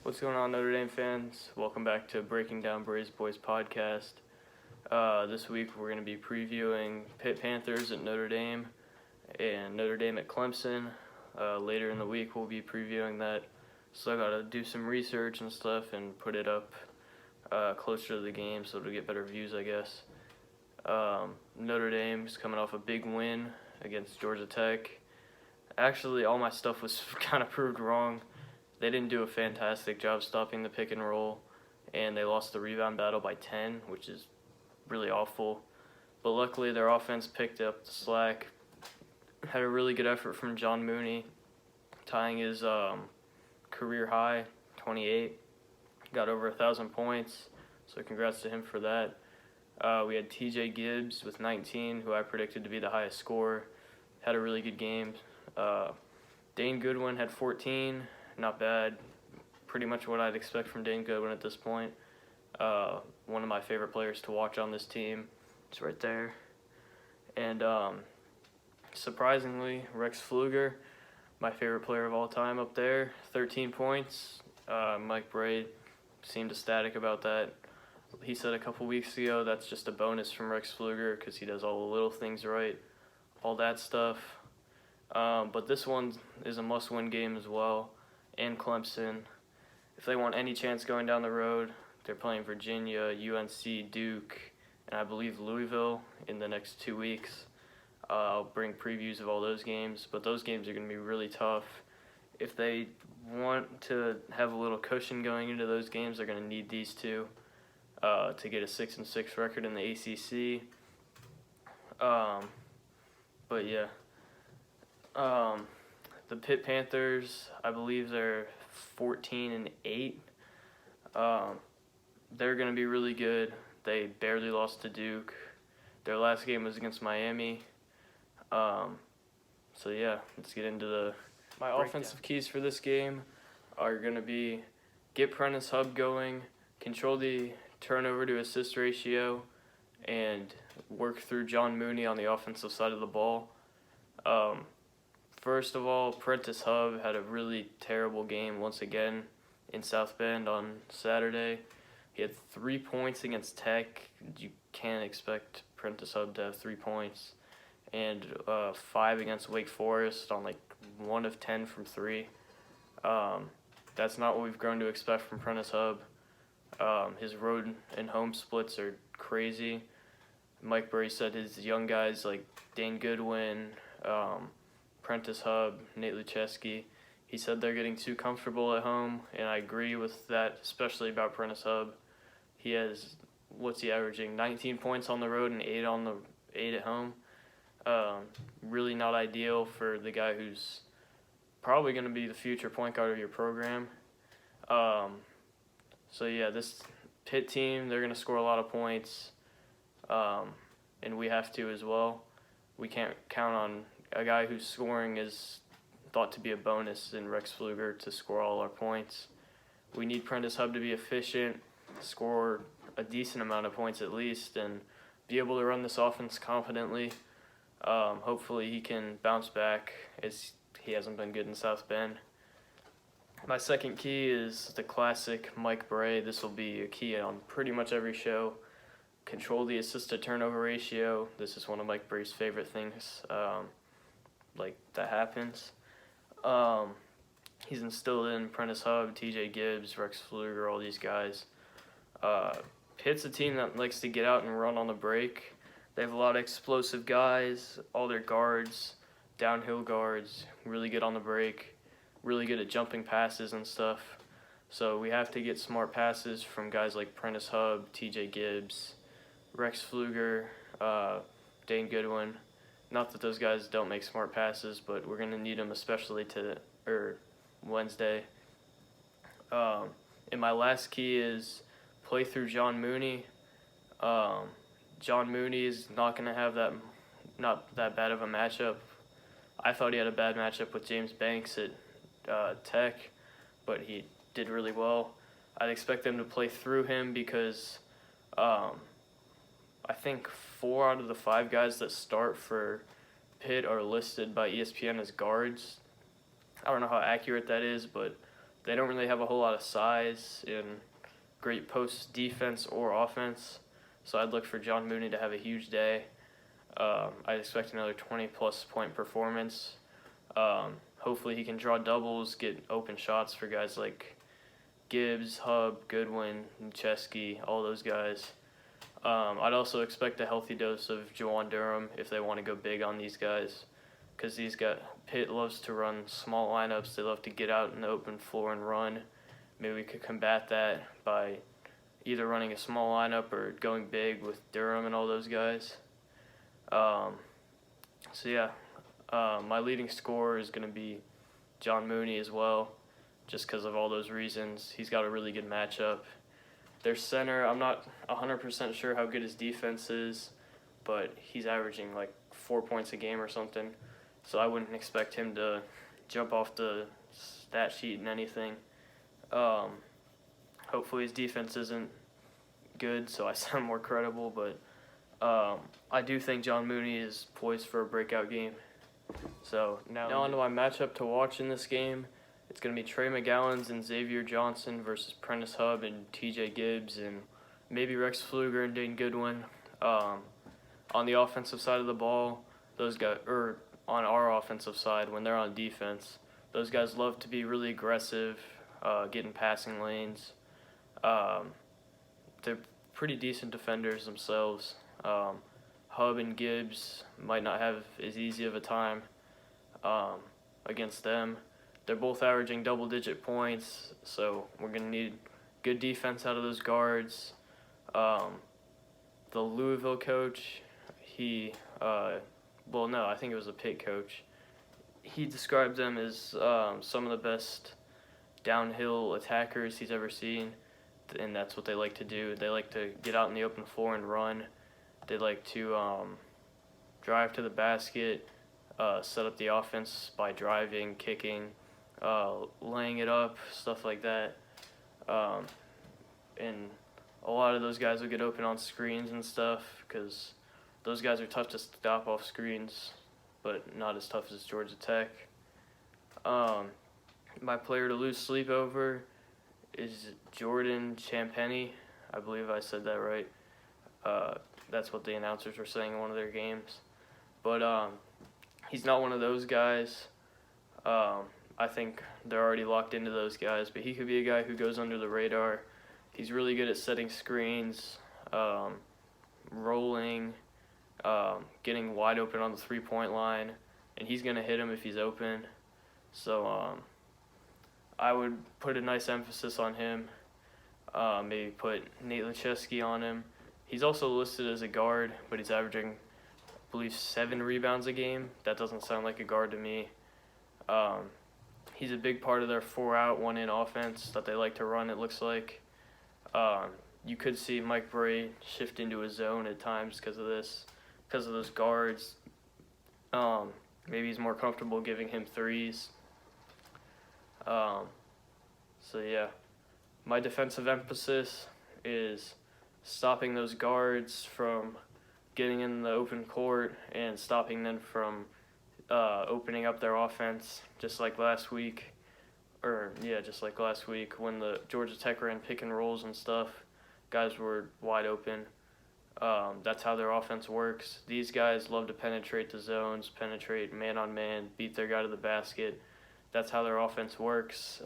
What's going on, Notre Dame fans? Welcome back to Breaking Down Braves Boys podcast. This week we're going to be previewing Pitt Panthers at Notre Dame and Notre Dame at Clemson. Later in the week we'll be previewing that. So I got to do some research and stuff and put it up closer to the game so it'll get better views, I guess. Notre Dame is coming off a big win against Georgia Tech. Actually, all my stuff was kind of proved wrong. They didn't do a fantastic job stopping the pick and roll, and they lost the rebound battle by 10, which is really awful. But luckily, their offense picked up the slack. Had a really good effort from John Mooney, tying his career high, 28. Got over 1,000 points, so congrats to him for that. We had TJ Gibbs with 19, who I predicted to be the highest scorer. Had a really good game. Dane Goodwin had 14. Not bad. Pretty much what I'd expect from Dane Goodwin at this point. One of my favorite players to watch on this team. It's right there. And surprisingly, Rex Pfluger, my favorite player of all time up there, 13 points. Mike Bray seemed ecstatic about that. He said a couple weeks ago that's just a bonus from Rex Pfluger because he does all the little things right, all that stuff. But this one is a must-win game as well. And Clemson, if they want any chance going down the road, they're playing Virginia, UNC, Duke, and I believe Louisville in the next 2 weeks. I'll bring previews of all those games, but those games are going to be really tough. If they want to have a little cushion going into those games, they're going to need these two to get a 6-6 record in the ACC. But yeah. The Pitt Panthers, I believe they're 14-8. They're going to be really good. They barely lost to Duke. Their last game was against Miami. So yeah, let's get into my offensive keys for this game are going to be get Prentice Hub going, control the turnover to assist ratio, and work through John Mooney on the offensive side of the ball. First of all, Prentice Hub had a really terrible game once again in South Bend on Saturday. He had 3 points against Tech. You can't expect Prentice Hub to have 3 points. And 5 against Wake Forest on 1 of 10 from 3. That's not what we've grown to expect from Prentice Hub. His road and home splits are crazy. Mike Bray said his young guys like Dane Goodwin, Prentice Hub, Nate Lucheski, he said they're getting too comfortable at home, and I agree with that, especially about Prentice Hub. He has, what's he averaging, 19 points on the road and 8 at home. Really not ideal for the guy who's probably going to be the future point guard of your program. So yeah, this Pitt team, they're going to score a lot of points, and we have to as well. We can't count on a guy whose scoring is thought to be a bonus in Rex Pfluger to score all our points. We need Prentice Hub to be efficient, score a decent amount of points at least, and be able to run this offense confidently. Hopefully he can bounce back as he hasn't been good in South Bend. My second key is the classic Mike Bray. This will be a key on pretty much every show. Control the assist-to-turnover ratio. This is one of Mike Bray's favorite things. That happens. He's instilled in Prentice Hub, TJ Gibbs, Rex Pfluger, all these guys. Pitt's a team that likes to get out and run on the break. They have a lot of explosive guys, all their guards, downhill guards, really good on the break, really good at jumping passes and stuff. So we have to get smart passes from guys like Prentice Hub, TJ Gibbs, Rex Pfluger, Dane Goodwin. Not that those guys don't make smart passes, but we're going to need them especially Wednesday. And my last key is play through John Mooney. John Mooney is not going to have not that bad of a matchup. I thought he had a bad matchup with James Banks at Tech, but he did really well. I'd expect them to play through him because I think 4 out of the 5 guys that start for Pitt are listed by ESPN as guards. I don't know how accurate that is, but they don't really have a whole lot of size in great post defense or offense. So I'd look for John Mooney to have a huge day. I'd expect another 20-plus point performance. Hopefully he can draw doubles, get open shots for guys like Gibbs, Hub, Goodwin, Chesky, all those guys. I'd also expect a healthy dose of Jawan Durham if they want to go big on these guys, because Pitt loves to run small lineups. They love to get out in the open floor and run. Maybe we could combat that by either running a small lineup or going big with Durham and all those guys. My leading scorer is going to be John Mooney as well, just because of all those reasons. He's got a really good matchup. Their center, I'm not 100% sure how good his defense is, but he's averaging like 4 points a game or something, so I wouldn't expect him to jump off the stat sheet in anything. Hopefully his defense isn't good, so I sound more credible, but I do think John Mooney is poised for a breakout game. So now on to my matchup to watch in this game. It's going to be Trey McGowan's and Xavier Johnson versus Prentice Hub and TJ Gibbs and maybe Rex Pfluger and Dane Goodwin. On the offensive side of the ball, those guys, or on our offensive side when they're on defense, those guys love to be really aggressive, get in passing lanes. They're pretty decent defenders themselves. Hub and Gibbs might not have as easy of a time against them. They're both averaging double-digit points, so we're going to need good defense out of those guards. The Louisville coach, I think it was a Pitt coach. He described them as some of the best downhill attackers he's ever seen, and that's what they like to do. They like to get out in the open floor and run. They like to drive to the basket, set up the offense by driving, kicking, laying it up, stuff like that. And a lot of those guys will get open on screens and stuff because those guys are tough to stop off screens, but not as tough as Georgia Tech. My player to lose sleep over is Jordan Champagnie. I believe I said that right. That's what the announcers were saying in one of their games. But he's not one of those guys. I think they're already locked into those guys, but he could be a guy who goes under the radar. He's really good at setting screens, rolling, getting wide open on the three-point line, and he's going to hit him if he's open. So I would put a nice emphasis on him, maybe put Nate Lechesky on him. He's also listed as a guard, but he's averaging, I believe, 7 rebounds a game. That doesn't sound like a guard to me. He's a big part of their 4-out, 1-in offense that they like to run, it looks like. You could see Mike Bray shift into a zone at times because of this, because of those guards. Maybe he's more comfortable giving him threes. My defensive emphasis is stopping those guards from getting in the open court and stopping them from opening up their offense, just like last week when the Georgia Tech ran pick and rolls and stuff. Guys were wide open. That's how their offense works. These guys love to penetrate the zones, penetrate man-on-man, beat their guy to the basket. That's how their offense works.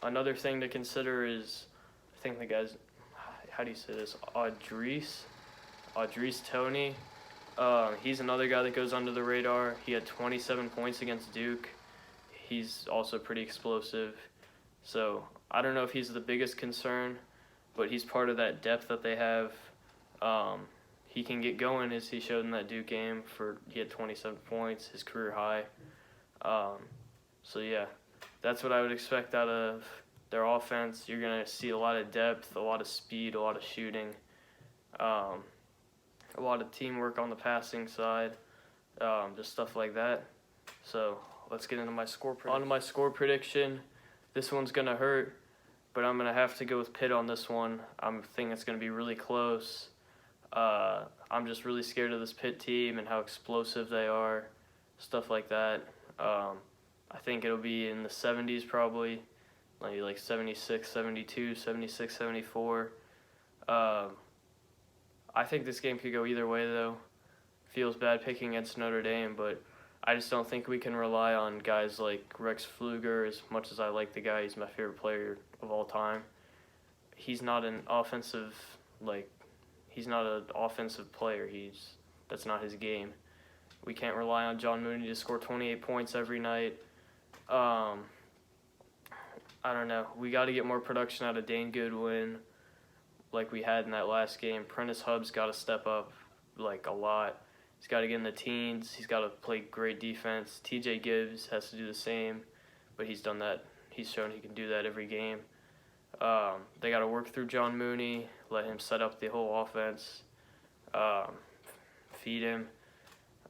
Another thing to consider is, I think the guy's, how do you say this, Audrice Toney. He's another guy that goes under the radar. He had 27 points against Duke. He's also pretty explosive. So I don't know if he's the biggest concern, but he's part of that depth that they have. He can get going, as he showed in that Duke game. He had 27 points, his career high. That's what I would expect out of their offense. You're going to see a lot of depth, a lot of speed, a lot of shooting, a lot of teamwork on the passing side, just stuff like that. So let's get into my score prediction. On to my score prediction. This one's going to hurt, but I'm going to have to go with Pitt on this one. I'm thinking it's going to be really close. I'm just really scared of this Pitt team and how explosive they are, stuff like that. I think it'll be in the 70s probably, maybe like 76, 72, 76, 74. I think this game could go either way, though. Feels bad picking against Notre Dame, but I just don't think we can rely on guys like Rex Pfluger. As much as I like the guy, he's my favorite player of all time. He's not an offensive player. That's not his game. We can't rely on John Mooney to score 28 points every night. I don't know. We got to get more production out of Dane Goodwin, like we had in that last game. Prentice Hubb's got to step up like a lot. He's got to get in the teens. He's got to play great defense. TJ Gibbs has to do the same, but he's done that. He's shown he can do that every game. They got to work through John Mooney, let him set up the whole offense, feed him.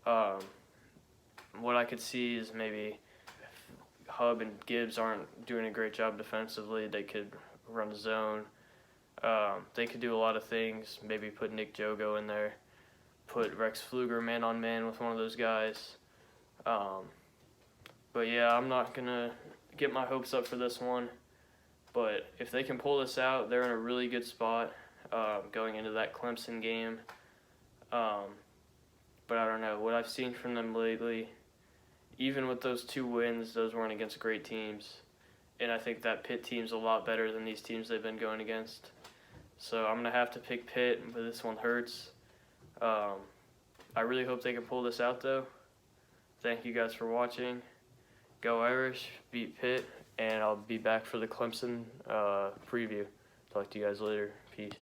What I could see is maybe Hub and Gibbs aren't doing a great job defensively. They could run zone. They could do a lot of things. Maybe put Nick Jogo in there. Put Rex Pfluger man-on-man with one of those guys. But yeah, I'm not going to get my hopes up for this one. But if they can pull this out, they're in a really good spot going into that Clemson game. But I don't know. What I've seen from them lately, even with those 2 wins, those weren't against great teams. And I think that Pitt team's a lot better than these teams they've been going against. So I'm going to have to pick Pitt, but this one hurts. I really hope they can pull this out, though. Thank you guys for watching. Go Irish, beat Pitt, and I'll be back for the Clemson preview. Talk to you guys later. Peace.